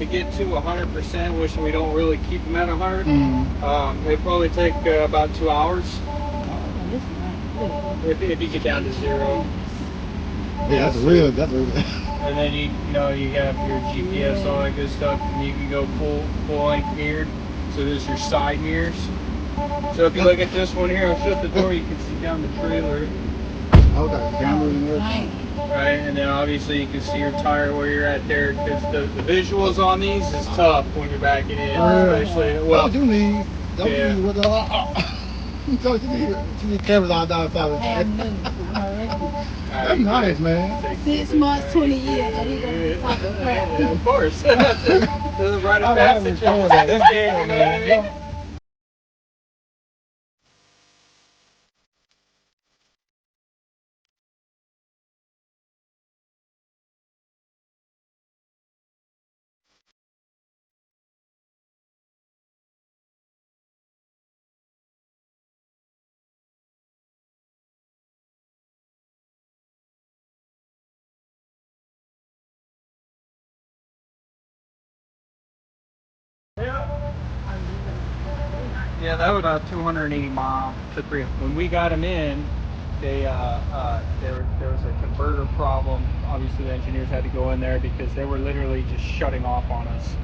to get to 100%, which we don't really keep them at 100. Mm. They probably take about 2 hours if you get down to 0. Yeah, that's real. That's real. And then you have your GPS, all that good stuff, and you can go full length mirrored. So there's your side mirrors. So if you look at this one here, I'll shut the door, you can see down the trailer. Okay, camera and everything. Right, and then obviously you can see your tire where you're at there, because the visuals on these is tough when you're backing in, especially. Well, Don't you need? Don't yeah. you need what? Don't you need cameras all down south? That's nice, man. 6 months, 20 years, and he gonna talk crap. Of course. That's a rite of I haven't passage. recorded that. That's good, man. Yeah, that was about 280 miles to 3. When we got them in, there was a converter problem. Obviously, the engineers had to go in there because they were literally just shutting off on us.